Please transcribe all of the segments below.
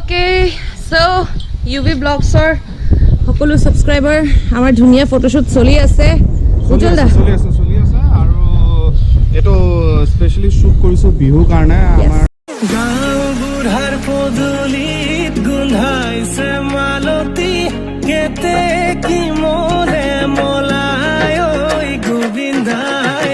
Okay, so UBVlogsৰ সকলো subscriber আমাৰ ধুনীয়া ফটোশুট চলি আছে উজ্জ্বল দা চলি আছে আৰু এটো স্পেশালি শুট কৰিছো বিহু কাৰণে আমাৰ গাঁও বুঢ়াৰ পদূলিত গুন্ধাইছে মালতী কেতে কি মলে মলাই ঐ গোবিন্দাই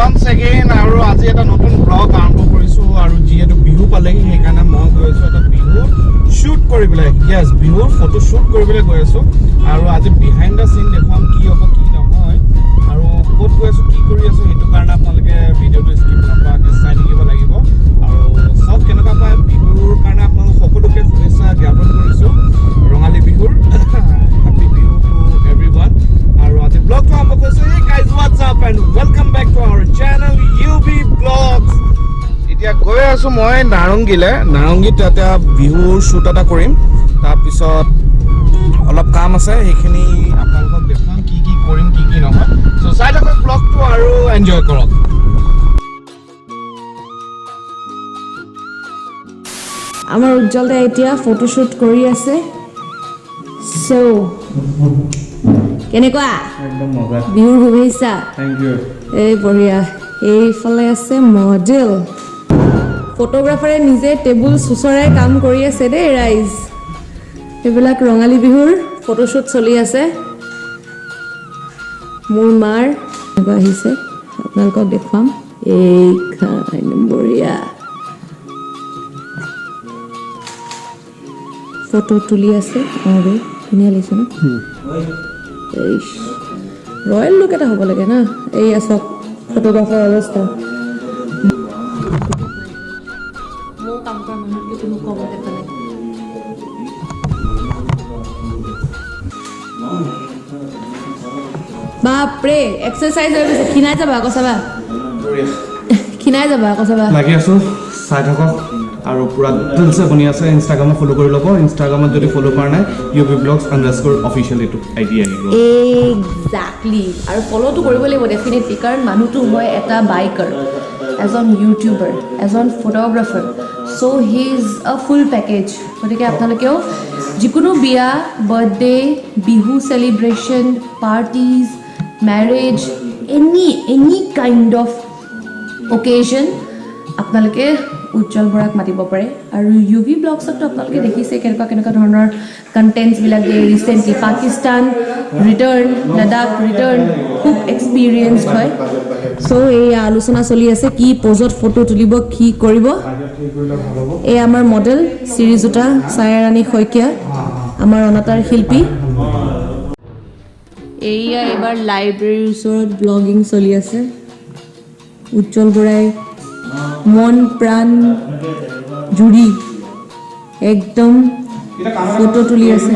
once again আৰু আজি এটা নতুন ব্লগ আৰম্ভ কৰিছো আৰু যেহেতু বিহু পালেহি সেইকাৰণে মই গৈ আছো এটা বিহু শুট কৰিবলৈ yes বিহুৰ ফটো শুট কৰিবলৈ গৈ আছো আৰু আজি বিহাইণ্ড দা সিন দেখুৱাম কি হ'ব কি নহয় আৰু ক'ত গৈ আছো কি কৰি আছো সেইটো কাৰণে আপোনালোকে ভিডিঅ'টো স্কিপ নকৰাকৈ চাই থাকিব লাগিব আৰু সব কেনেকুৱা পায় বিহুৰ কাৰণে আপোনালোক সকলোকে শুভেচ্ছা জ্ঞাপন কৰিছো ৰঙালী বিহুৰ হেপী বিহু টু এভৰিৱান আৰু আজি ব্লগটো আৰম্ভ কৰিছো hey guys what's up and welcome back to our channel UBVlogs এতিয়া গৈ আছো মই নাৰংগীত এটা বিহুৰ শ্বুট এটা কৰিম তাৰ পিছত অলপ কাম আছে সেইখিনি আপোনালোকক দেখাম কি কি কৰিম কি কি নহয় সো চাই থাকক ব্লগটো আৰু এনজয় কৰক আমাৰ উজ্জ্বল দা এতিয়া ফটোশুট কৰি আছে সো কেনেকুৱা একদম মজা বিহুৰ শুভেচ্ছা থ্যাংক ইউ এই বঢ়িয়া এইফালে আছে মডেল ফটোগ্ৰাফাৰে নিজে টেবুল চুচৰাই কাম কৰি আছে দেই ৰাইজ এইবিলাক ৰঙালী বিহুৰ ফটোশুট চলি আছে মোৰ মাৰ আহিছে আপোনালোকক দেখুৱাম এই বঢ়িয়া ফটো তুলি আছে ৰে ধুনীয়া লাগিছে ন ৰয়েল লুক এটা হ'ব লাগে না এই আছক ফটোগ্ৰাফাৰ অৱস্থা মোৰ কাম কৰা মানুহকে কোনো কব দেখা নাই বাপৰে এক্সাৰচাইজ হৈ গৈছে খিনাই যাবা আকৌ চাবা লাগি আছো চাই থাকক আৰু পুৰা দিলছে বনি আছে ইনষ্টাগ্ৰামত ফলো কৰি ল'ব ইনষ্টাগ্ৰামত যদি ফলো কৰা নাই UBVlogs_official এইটো আইডি আহিব এক্সাক্টলি আৰু ফলোটো কৰিব লাগিব ডেফিনেটলি কাৰণ মানুহটো হয় এটা বাইকাৰ এজন ইউটিউবাৰ এজন photographer so' he is a full package গতিকে আপোনালোকেও যিকোনো বিয়া birthday Bihu celebration parties marriage any kind of অকেজন আপোনালোকে উজ্জ্বল বৰাক মাতিব পাৰে আৰু UBVlogsতো আপোনালোকে দেখিছে কেনেকুৱা ধৰণৰ কণ্টেণ্টছবিলাক দিয়ে recently Pakistan return Ladakh return খুব এক্সপিৰিয়েঞ্চড হয় চ' এই আলোচনা চলি আছে কি পজত ফটো তুলিব কি কৰিব এই আমাৰ মডেল শ্ৰীযুতা ছায়াৰাণী শইকীয়া আমাৰ অনাতাঁৰ শিল্পী এইয়া এইবাৰ লাইব্ৰেৰীৰ ওচৰত ব্লগিং চলি আছে উজ্জ্বল বৰাই মন প্ৰাণ জুৰি একদম ফটো তুলি আছে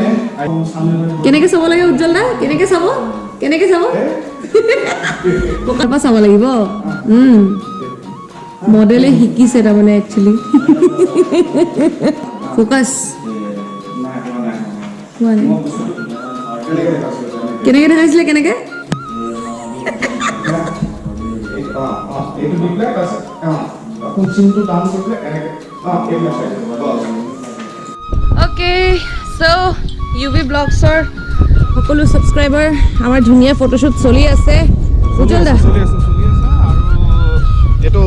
কেনেকৈ চাব লাগে উজ্জ্বল দা কেনেকৈ চাব ক'ৰ পৰা চাব লাগিব মডেলে শিকিছে তাৰমানে একচুৱেলি ফ'কাছ কেনেকৈ দেখাইছিলে কেনেকৈ Okay, so UBVlogsৰ সকলো সাবস্ক্ৰাইবাৰ আমাৰ ধুনীয়া ফটোশুট চলি আছে উজ্জ্বল দা চলি আছে আৰু এটো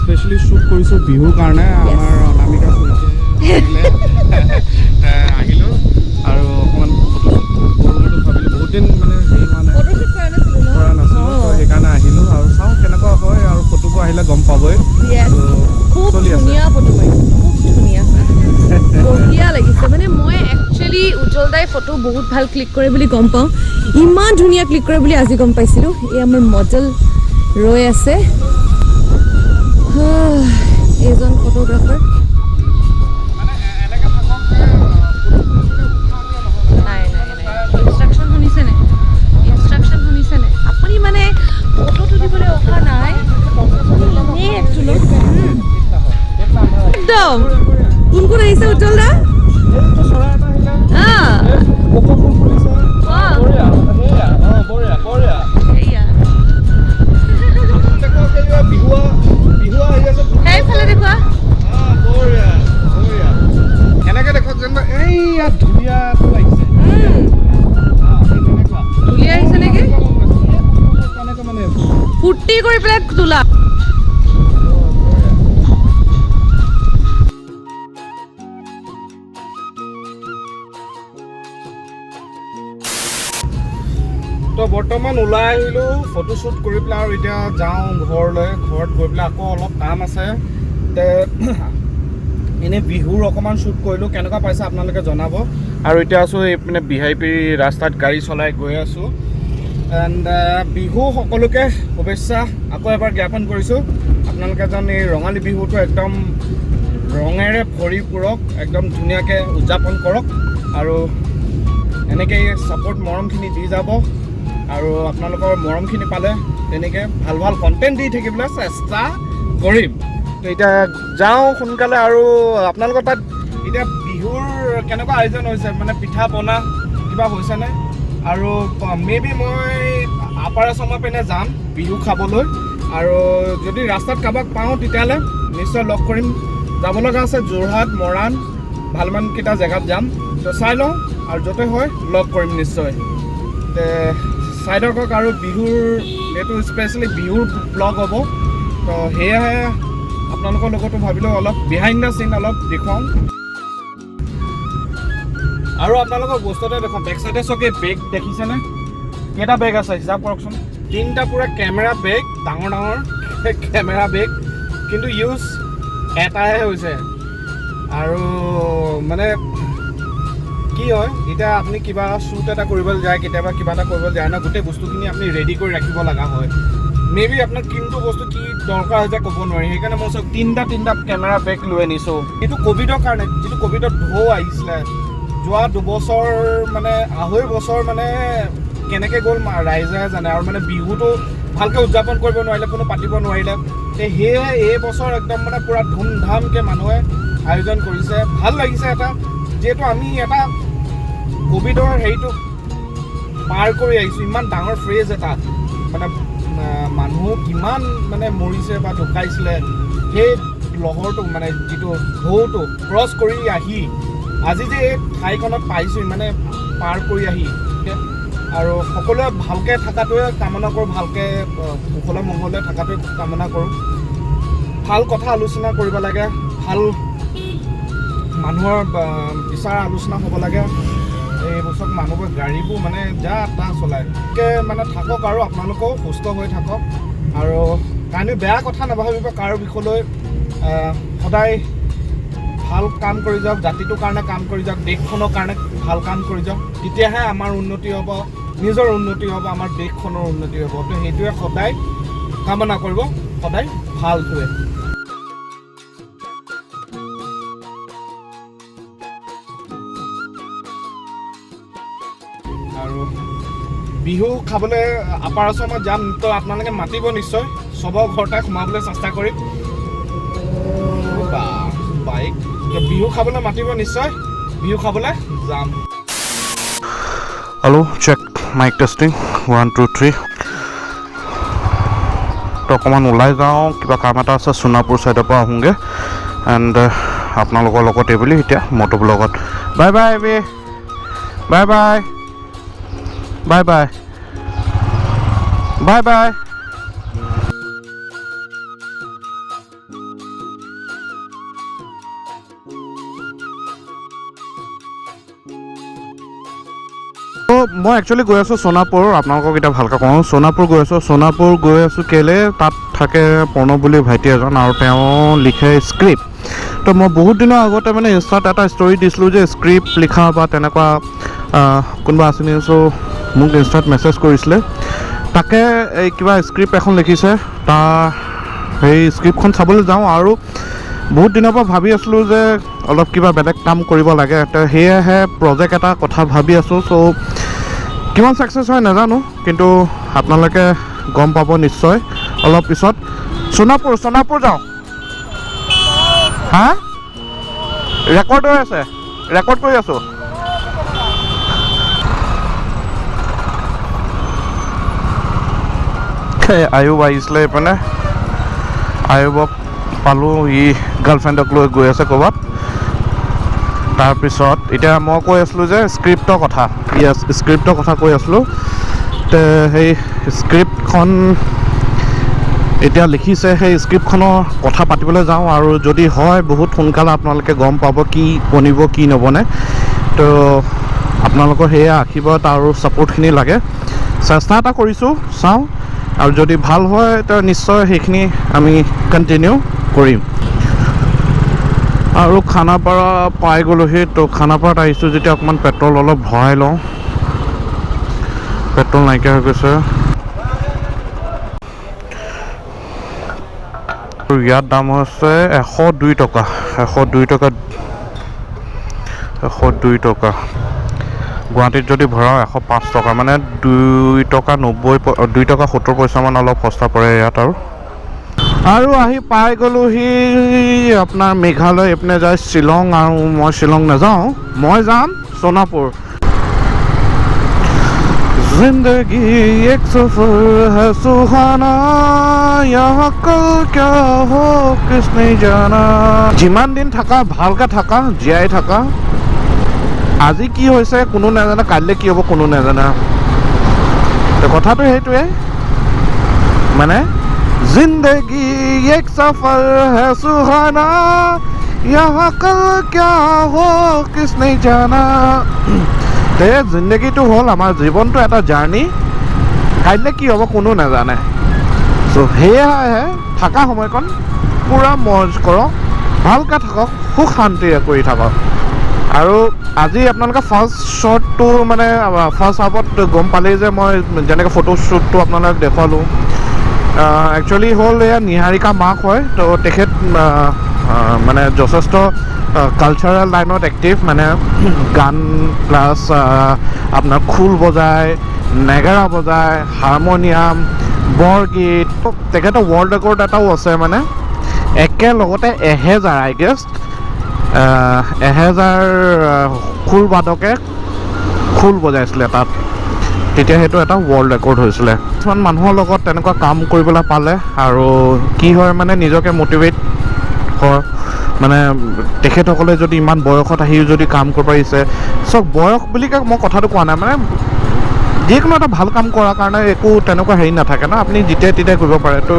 স্পেশালি শুট কৰিছো বিহু কাৰণে আমাৰ অনামিকা আহিলো আৰু অকমান ফটোশুট কৰোঁটো ভাবিলো বহুত দিন মানে ফটোশুট কৰা নাছিলো সেইকাৰণে আহিলো আৰু চাওঁ কেনেকুৱা হয় আৰু ফটোবোৰ আহিলে গম পাবই খুব ধুনীয়া ফটো মাৰিছে খুব ধুনীয়া বঢ়িয়া লাগিছে মানে মই একচুৱেলি উজ্জ্বল দাই ফটো বহুত ভাল ক্লিক কৰে বুলি গম পাওঁ ইমান ধুনীয়া ক্লিক কৰে বুলি আজি গম পাইছিলোঁ এই আমাৰ মডেল ৰৈ আছে এজন ফটোগ্ৰাফাৰ ইনষ্ট্ৰাকশ্যন শুনিছেনে আপুনি মানে ফটো তুলিবলৈ অহা নাই একদম কোন কোন আহিছে উজ্জ্বল দা এইটো চৰাই এটা আহিলে কপৌ ফুল ফুলিছে বঢ়িয়া সেয়া বঢ়িয়া বঢ়িয়া এইয়া দেখো কেইবা বিহুৱা আহি আছে সেইফালে দেখুৱা বঢ়িয়া বঢ়িয়া এনেকে দেখক যেন এইয়া ধুনীয়াটো আহিছে ধুনীয়া আহিছে নেকি ফূৰ্তি কৰি পেলাই তোলা তো বৰ্তমান ওলাই আহিলোঁ ফটোশ্বুট কৰি পেলাই আৰু এতিয়া যাওঁ ঘৰলৈ ঘৰত গৈ পেলাই আকৌ অলপ কাম আছে এনেই বিহুৰ অকণমান শ্বুট কৰিলোঁ কেনেকুৱা পাইছে আপোনালোকে জনাব আৰু এতিয়া আছোঁ এইপিনে বিহাইপি ৰাস্তাত গাড়ী চলাই গৈ আছোঁ এণ্ড বিহু সকলোকে শুভেচ্ছা আকৌ এবাৰ জ্ঞাপন কৰিছোঁ আপোনালোকে যেন এই ৰঙালী বিহুটো একদম ৰঙেৰে পৰিপূৰক একদম ধুনীয়াকৈ উদযাপন কৰক আৰু এনেকৈ ছাপোৰ্ট মৰমখিনি দি যাব আৰু আপোনালোকৰ মৰমখিনি পালে তেনেকৈ ভাল ভাল কণ্টেণ্ট দি থাকিবলৈ চেষ্টা কৰিম তো এতিয়া যাওঁ সোনকালে আৰু আপোনালোকৰ তাত এতিয়া বিহুৰ কেনেকুৱা আয়োজন হৈছে মানে পিঠা পনা কিবা হৈছেনে আৰু মে বি মই আপাৰ আছামৰ পিনে যাম বিহু খাবলৈ আৰু যদি ৰাস্তাত কাৰোবাক পাওঁ তেতিয়াহ'লে নিশ্চয় লগ কৰিম যাব লগা আছে যোৰহাট মৰাণ ভালমানকেইটা জেগাত যাম তো চাই লওঁ আৰু য'তে হয় লগ কৰিম নিশ্চয় চাই থাকক আৰু বিহুৰ এইটো স্পেচিয়েলি বিহুৰ ব্লগ হ'ব তো সেয়েহে আপোনালোকৰ লগতো ভাবিলোঁ অলপ বিহাইণ্ড দ্য চিন অলপ দেখুৱাওঁ আৰু আপোনালোকৰ বস্তু এটা দেখুৱাম বেক চাইডে চকে বেগ দেখিছেনে কেইটা বেগ আছে হিচাপ কৰকচোন 3টা পুৰা কেমেৰা বেগ ডাঙৰ ডাঙৰ কেমেৰা বেগ কিন্তু ইউজ এটাহে হৈছে আৰু মানে কি হয় এতিয়া আপুনি কিবা শ্বুট এটা কৰিবলৈ যায় কেতিয়াবা কিবা এটা কৰিবলৈ যায় ন গোটেই বস্তুখিনি আপুনি ৰেডি কৰি ৰাখিব লগা হয় মে বি আপোনাৰ কোনটো বস্তু কি দৰকাৰ হৈছে ক'ব নোৱাৰি সেইকাৰণে মই চব 3টা কেমেৰা বেগ লৈ আনিছোঁ এইটো ক'ভিডৰ কাৰণে যিটো ক'ভিডত ঢৌ আহিছিলে যোৱা 2 বছৰ মানে 2.5 বছৰ মানে কেনেকৈ গ'ল ৰাইজে জানে আৰু মানে বিহুটো ভালকৈ উদযাপন কৰিব নোৱাৰিলে কোনো পাতিব নোৱাৰিলে সেয়েহে এই বছৰ একদম মানে পূৰা ধুমধামকৈ মানুহে আয়োজন কৰিছে ভাল লাগিছে এটা যিহেতু আমি এটা ক'ভিডৰ হেৰিটো পাৰ কৰি আহিছোঁ ইমান ডাঙৰ ফ্ৰেজ এটা মানে মানুহ কিমান মানে মৰিছে বা ঢুকাইছিলে সেই লহৰটো মানে যিটো ঢৌটো ক্ৰছ কৰি আহি আজি যে এই ঠাইখনত পাইছোঁ মানে পাৰ কৰি আহি আৰু সকলোৱে ভালকৈ থকাটোৱে কামনা কৰোঁ ভালকৈ কুশলে মংগলে থকাটোৱে কামনা কৰোঁ ভাল কথা আলোচনা কৰিব লাগে ভাল মানুহৰ বিচাৰ আলোচনা হ'ব লাগে এই বছৰ মানুহবোৰ গাড়ীবোৰ মানে যা তা চলায় মানে থাকক আৰু আপোনালোকেও সুস্থ হৈ থাকক আৰু কাৰণে বেয়া কথা নাভাবিব কাৰো বিষয়লৈ সদায় ভাল কাম কৰি যাওক জাতিটোৰ কাৰণে কাম কৰি যাওক দেশখনৰ কাৰণে ভাল কাম কৰি যাওক তেতিয়াহে আমাৰ উন্নতি হ'ব নিজৰ উন্নতি হ'ব আমাৰ দেশখনৰ উন্নতি হ'ব তো সেইটোৱে সদায় কামনা কৰিব সদায় ভালটোৱে আৰু বিহু খাবলৈ আপাৰ আছামত যাম তো আপোনালোকে মাতিব নিশ্চয় চবৰ ঘৰতে সোমাবলৈ চেষ্টা কৰিম বাইক বিহু খাবলৈ মাতিব নিশ্চয় বিহু খাবলৈ যাম হেল্ল' চেক মাইক টেষ্টিং 1 2 3 তো অকণমান ওলাই যাওঁ কিবা কাম এটা আছে সোণাপুৰ ছাইডৰ পৰা আহোঁগৈ এণ্ড আপোনালোকৰ লগত এই বুলি এতিয়া মটো ব্লগত bye bye bye bye bye bye bye bye মই একচুৱেলি গৈ আছোঁ সোণাপুৰ আপোনালোকক এতিয়া ভালকৈ কওঁ সোণাপুৰ গৈ আছোঁ কেলৈ তাত থাকে প্ৰণৱ বুলি ভাইটি এজন আৰু তেওঁ লিখে স্ক্ৰিপ্ট তো মই বহুত দিনৰ আগতে মানে ইনষ্টাত এটা ষ্টৰি দিছিলোঁ যে স্ক্ৰিপ্ট লিখা বা তেনেকুৱা কোনোবা আছেনি চ' মোক ইনষ্টাত মেছেজ কৰিছিলে তাকে এই কিবা স্ক্ৰিপ্ট এখন লিখিছে তাৰ সেই স্ক্ৰিপ্টখন চাবলৈ যাওঁ আৰু বহুত দিনৰ পৰা ভাবি আছিলোঁ যে অলপ কিবা বেলেগ কাম কৰিব লাগে তো সেয়েহে প্ৰজেক্ট এটা কথা ভাবি আছোঁ চ' কিমান ছাকচেছ হয় নাজানো কিন্তু আপোনালোকে গম পাব নিশ্চয় অলপ পিছত সোণাপুৰ যাওঁ হা ৰেকৰ্ড হৈ আছে, ৰেকৰ্ড কৰি আছোঁ। আয়ুব আহিছিলে এইপিনে, আয়ুবক পালোঁ, ই গাৰ্লফ্ৰেণ্ডক লৈ গৈ আছে ক'ৰবাত। তাৰপিছত এতিয়া মই কৈ আছিলোঁ যে স্ক্ৰিপ্টৰ কথা, য়েছ স্ক্ৰিপ্টৰ কথা কৈ আছিলোঁ। সেই স্ক্ৰিপ্টখন এতিয়া লিখিছে, সেই স্ক্ৰিপ্টখনৰ কথা পাতিবলৈ যাওঁ আৰু যদি হয় বহুত সোনকালে আপোনালোকে গম পাব কি বনিব কি নবনে। তো আপোনালোকৰ সেয়া আশীৰ্বাদ আৰু ছাপোৰ্টখিনি লাগে। চেষ্টা এটা কৰিছোঁ, চাওঁ, আৰু যদি ভাল হয় তো নিশ্চয় সেইখিনি আমি কণ্টিনিউ কৰিম। আৰু খানাপাৰা পাই গ'লোহি। তো খানাপাৰাত আহিছোঁ যেতিয়া অকণমান পেট্ৰল অলপ ভৰাই লওঁ, পেট্ৰল নাইকিয়া হৈ গৈছে। ইয়াত দাম হৈছে 102 টকা, 102 টকা, 102 টকা। গুৱাহাটীত যদি ভৰাওঁ 105 টকা, মানে 2 টকা 70 পইচামান অলপ সস্তা পৰে ইয়াত। আৰু আহি পাই গ'লোহি আপোনাৰ মেঘালয় এইপিনে যায় শ্বিলং, আৰু মই শ্বিলং নাযাওঁ, মই যাম সোণাপুৰ। जिंदगी एक सफर है सुहाना, यहाँ कल क्या हो किसने जाना। যিমান দিন থাকা ভালকৈ থাকা, জীয়াই থাকা। আজি কি হৈছে কোনো নাজানে, কাইলৈ কি হ'ব কোনো নাজানে। তো কথাটো সেইটোৱে, মানে जिंदगी एक सफर है सुहाना, यहाँ कल क्या हो किसने जाना। জিন্দগীটো হ'ল আমাৰ জীৱনটো এটা জাৰ্ণি, কাইলৈ কি হ'ব কোনো নাজানে। চ' সেয়াহে থকা সময়কণ পূৰা মজ কৰক, ভালকৈ থাকক, সুখ শান্তিৰে কৰি থাকক। আৰু আজি আপোনালোকে ফাৰ্ষ্ট শ্বটটো মানে ফাৰ্ষ্ট হাফত গম পালেই যে মই যেনেকৈ ফটোশ্বুটটো আপোনালোকক দেখুৱালোঁ। একচুৱেলি হ'ল এয়া নিহাৰিকা মাক হয়। তো তেখেত মানে যথেষ্ট কালচাৰেল লাইনত এক্টিভ, মানে গান প্লাছ আপোনাৰ খোল বজায়, নেগেৰা বজায়, হাৰমনিয়াম, বৰগীত। তেখেতৰ ৱৰ্ল্ড ৰেকৰ্ড এটাও আছে, মানে একেলগতে 1000 আই গেছ 1000 খোল বাদকে খোল বজাইছিলে তাত। তেতিয়া সেইটো এটা ৱৰ্ল্ড ৰেকৰ্ড হৈছিলে। কিছুমান মানুহৰ লগত তেনেকুৱা কাম কৰিবলৈ পালে আৰু কি হয় মানে নিজকে মটিভেট হয়। মানে তেখেতসকলে যদি ইমান বয়সত আহি যদি কাম কৰিব পাৰিছে, চব বয়স বুলি মই কথাটো কোৱা নাই, মানে যিকোনো এটা ভাল কাম কৰাৰ কাৰণে একো তেনেকুৱা হেৰি নাথাকে ন, আপুনি যেতিয়াই তেতিয়াই কৰিব পাৰে। তো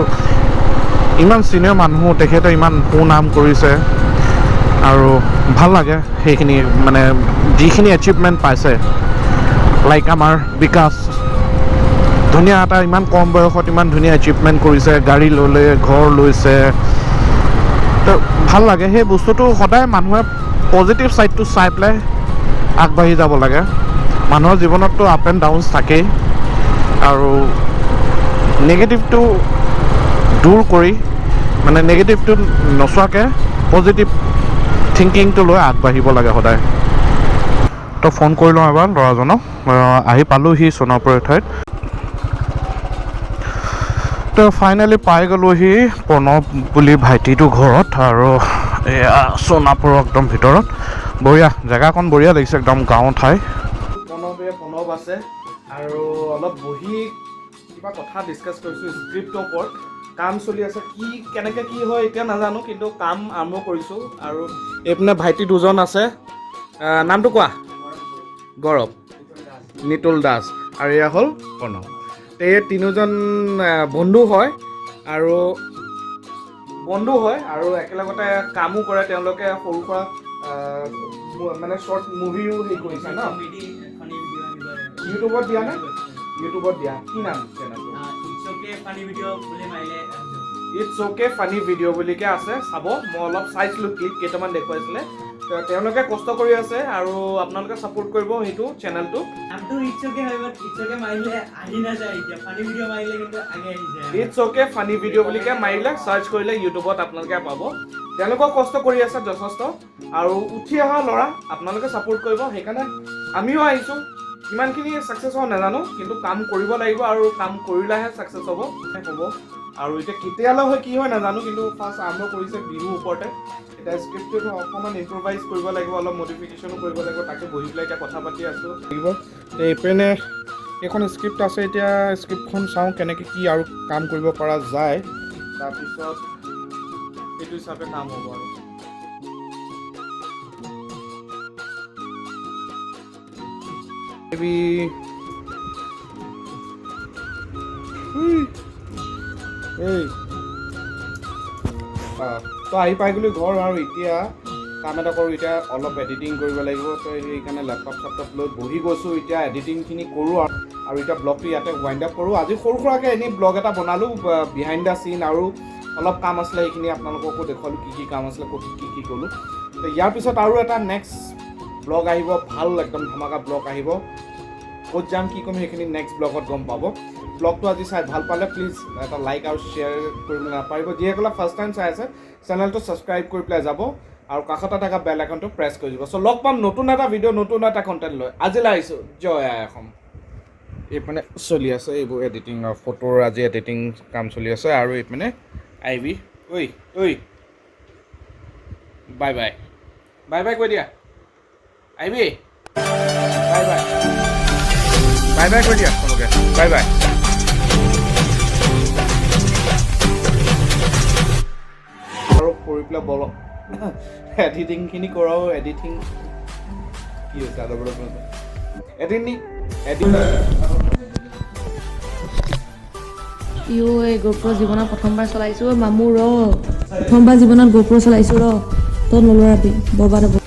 ইমান চিনিয়ৰ মানুহ, তেখেতে ইমান সুনাম কৰিছে আৰু ভাল লাগে সেইখিনি, মানে যিখিনি এচিভমেণ্ট পাইছে। লাইক আমাৰ বিকাশ, ধুনীয়া এটা ইমান কম বয়সত ইমান ধুনীয়া এচিভমেণ্ট কৰিছে, গাড়ী ল'লে, ঘৰ লৈছে। তো ভাল লাগে সেই বস্তুটো। সদায় মানুহে পজিটিভ ছাইডটো চাই পেলাই আগবাঢ়ি যাব লাগে। মানুহৰ জীৱনততো আপ এণ্ড ডাউনছ থাকেই, আৰু নেগেটিভটো দূৰ কৰি, মানে নেগেটিভটো নচোৱাকৈ পজিটিভ থিংকিংটো লৈ আগবাঢ়িব লাগে সদায়। তো ফোন কৰি লওঁ এবাৰ ল'ৰাজনক। আহি পালোঁহি সোণাপুৰ ঠাইত। তো ফাইনেলি পাই গ'লোহি প্ৰণৱ বুলি ভাইটিটো ঘৰত, আৰু এয়া সোণাপুৰৰ একদম ভিতৰত। বঢ়িয়া জেগাকণ, বঢ়িয়া লাগিছে, একদম গাঁৱৰ ঠাই। প্ৰণৱ আছে, আৰু অলপ বহি কিবা কথা ডিছকাছ কৰিছোঁ স্ক্ৰিপ্টৰ ওপৰত। কাম চলি আছে, কি কেনেকৈ কি হয় এতিয়া নাজানো, কিন্তু কাম আৰম্ভ কৰিছোঁ। আৰু এইপিনে ভাইটি দুজন আছে, নামটো কোৱা? গৌৰৱ, নিতুল দাস, আৰু এয়া হ'ল প্ৰণৱ। এই তিনিজন বন্ধু হয়, আৰু একেলগতে কামো কৰে। তেওঁলোকে সৰু সুৰা মানে শ্বৰ্ট মুভিও হেৰি কৰিছে ন, ইউটিউবত দিয়া নে? ইউটিউবত দিয়া, কি নাম চেনেলটো? ইটছ অ'কে ফানি ভিডিঅ' বুলিকে আছে, চাব। মই অলপ চাইছিলোঁ, ক্লিপ কেইটামান দেখুৱাইছিলে। তেওঁলোকে কষ্ট কৰি আছে, আৰু আপোনালোকে ছাপোৰ্ট কৰিব সেইটো চেনেলটো। ইটছ অ'কে ফানি ভিডিঅ' বুলিকে মাৰিলে চাৰ্চ কৰিলে ইউটিউবত আপোনালোকে পাব। তেওঁলোকেও কষ্ট কৰি আছে যথেষ্ট, আৰু উঠি অহা ল'ৰা, আপোনালোকে ছাপোৰ্ট কৰিব। সেইকাৰণে আমিও আহিছোঁ। কিমানখিনি ছাকচেছ হ'ব নাজানো, কিন্তু কাম কৰিব লাগিব, আৰু কাম কৰিলেহে ছাকচেছ হ'ব। আৰু এতিয়া কেতিয়ালৈ হয় কি হয় নাজানো, কিন্তু ফাৰ্ষ্ট আৰম্ভ কৰিছে বিহুৰ ওপৰতে। এতিয়া স্ক্ৰিপ্টটো অকণমান ইম্প্ৰভাইজ কৰিব লাগিব, অলপ মডিফিকেশ্যনো কৰিব লাগিব, তাকে বহি পেলাই এতিয়া কথা পাতি আছোঁ লাগিব। এইপিনে এইখন স্ক্ৰিপ্ট আছে, এতিয়া স্ক্ৰিপ্টখন চাওঁ কেনেকৈ কি আৰু কাম কৰিব পৰা যায়, তাৰপিছত সেইটো হিচাপে কাম হ'ব আৰু। তো আহি পাই গ'লো ঘৰ, আৰু এতিয়া কাম এটা কৰোঁ, এতিয়া অলপ এডিটিং কৰিব লাগিব। তো সেইকাৰণে লেপটপ লৈ বহি গৈছোঁ, এতিয়া এডিটিংখিনি কৰোঁ আৰু এতিয়া ব্লগটো ইয়াতে ৱাইণ্ড আপ কৰোঁ। আজি সৰু সুৰাকৈ এনেই ব্লগ এটা বনালোঁ, বিহাইণ্ড দ্য চিন, আৰু অলপ কাম আছিলে সেইখিনি আপোনালোককো দেখুৱালোঁ, কি কাম আছিলে, ক'ত কি ক'লোঁ। তো ইয়াৰ পিছত আৰু এটা নেক্সট ব্লগ আহিব, ভাল একদম ধমাকা ব্লগ আহিব। ক'ত যাম কি ক'ম সেইখিনি নেক্সট ব্লগত গম পাব। ব্লগটো আজি চাই ভাল পালে প্লিজ এটা লাইক আৰু শ্বেয়াৰ কৰিবলৈ নাপাহৰিব। যিসকলে ফাৰ্ষ্ট টাইম চাই আছে চেনেলটো ছাবস্ক্ৰাইব কৰি পেলাই যাব, আৰু কাষতে থকা বেল আইকনটো প্ৰেছ কৰি দিব। চ' লগ পাম নতুন এটা ভিডিঅ', নতুন এটা কণ্টেণ্ট লৈ। আজিলৈ আহিছোঁ, জয় আই অসম। এইপিনে চলি আছে এইবোৰ এডিটিং, ফটোৰ আজি এডিটিং কাম চলি আছে, আৰু এইপিনে আহিবি। ঐ বাই বাই, বাই বাই কৈ দিয়া, আহিবি, বাই বাই, বাই বাই কৈ দিয়া চবকে, বাই বাই। আৰু কৰি পেলাই বল এডিটিংখিনি কৰাও, এডিটিং কি হৈছে এই GoPro জীৱনত প্ৰথমবাৰ চলাইছোঁ। মামু ৰ প্ৰথমবাৰ জীৱনত GoPro চলাইছোঁ, তই নলৰাবি বৰবাদ হ'ব।